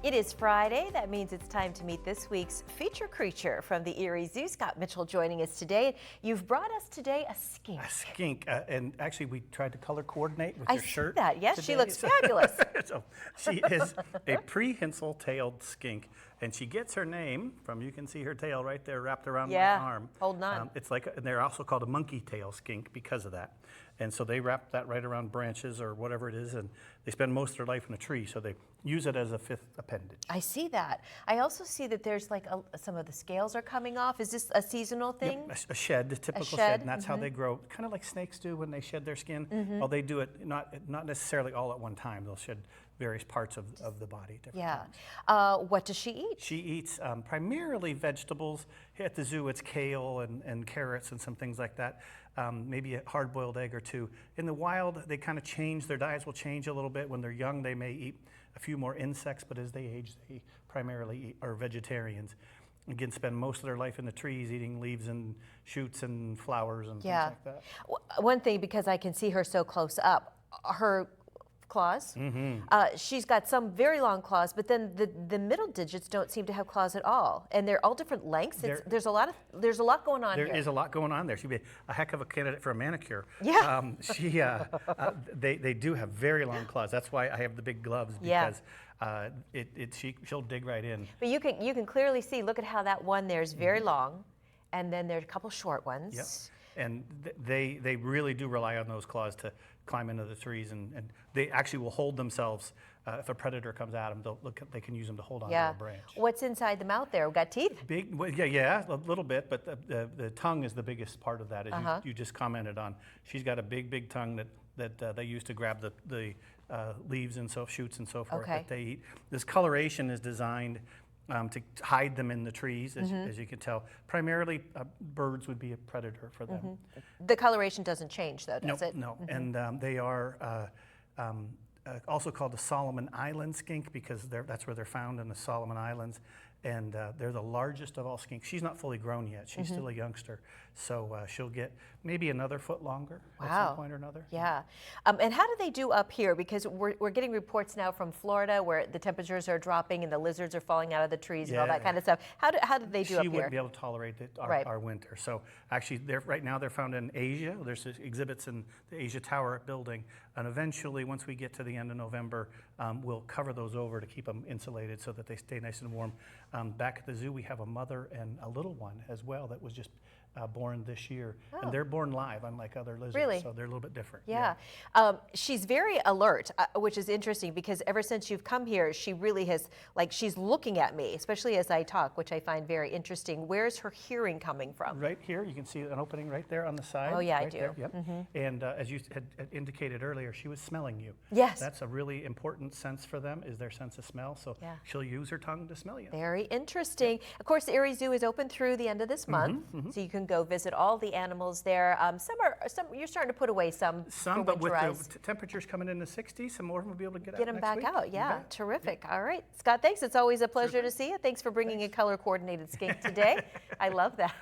It is Friday. That means it's time to meet this week's feature creature from the Erie Zoo. Scott Mitchell joining us today. You've brought us today a skink. A skink, and actually we tried to color coordinate with your shirt. I see that. Yes, today. she looks fabulous. So she is a prehensile-tailed skink, and she gets her name from, you can see her tail right there wrapped around my arm. Holding on. It's like, and they're also called a monkey tail skink because of that. And so they wrap that right around branches or whatever it is, and they spend most of their life in a tree, so they use it as a fifth appendage. I see that. I also see that there's like some of the scales are coming off. Is this a seasonal thing? Yep, a shed, a typical shed, and that's how they grow. Kind of like snakes do when they shed their skin. Well, they do it not necessarily all at one time. They'll shed various parts of the body. Yeah. What does she eat? She eats primarily vegetables. Here at the zoo, it's kale and carrots and some things like that. Maybe a hard-boiled egg or two. In the wild, they kind of change. Their diets will change a little bit. When they're young, they may eat a few more insects, but as they age, they primarily are vegetarians. Again, spend most of their life in the trees, eating leaves and shoots and flowers and things like that. One thing, because I can see her so close up, her claws. She's got some very long claws, but then the middle digits don't seem to have claws at all, and they're all different lengths. There's a lot going on here. There is a lot going on there. She'd be a heck of a candidate for a manicure. Yeah. They do have very long claws. That's why I have the big gloves, because she'll dig right in. But you can clearly see. Look at how that one there is very long, and then there's a couple short ones. Yep. And they really do rely on those claws to climb into the trees, and they actually will hold themselves. If a predator comes at them, they can use them to hold onto a branch. What's inside the mouth there? We got teeth? Big, well, yeah, a little bit, but the tongue is the biggest part of that, as you just commented on. She's got a big tongue that they use to grab the leaves and shoots and so forth that they eat. This coloration is designed to hide them in the trees, as you can tell. Primarily, birds would be a predator for them. The coloration doesn't change, though, does it? No, and they are also called the Solomon Island skink, because that's where they're found, in the Solomon Islands. And they're the largest of all skinks. She's not fully grown yet. She's still a youngster. So she'll get maybe another foot longer at some point or another. Yeah. And how do they do up here? Because we're getting reports now from Florida where the temperatures are dropping and the lizards are falling out of the trees and all that kind of stuff. How do they do up here? She wouldn't be able to tolerate our winter. So actually, right now they're found in Asia. There's exhibits in the Asia Tower building. And eventually, once we get to the end of November, we'll cover those over to keep them insulated so that they stay nice and warm. Back at the zoo, we have a mother and a little one as well that was just born this year. And they're born live, unlike other lizards. Really? So they're a little bit different. Yeah. She's very alert, which is interesting, because ever since you've come here, she really has, she's looking at me, especially as I talk, which I find very interesting. Where's her hearing coming from? Right here. You can see an opening right there on the side. Oh, yeah, right I do. There, yep. And as you had indicated earlier, she was smelling you. Yes. That's a really important sense for them, is their sense of smell. So she'll use her tongue to smell you. Very interesting. Of course, the Erie Zoo is open through the end of this month, so you can go visit all the animals there. Some you're starting to put away some but with the temperatures coming in the 60s, some more of them will be able to get them next back week. out. Yeah, terrific. All right, Scott, thanks. It's always a pleasure to see you. Thanks for bringing a color-coordinated skink today. I love that.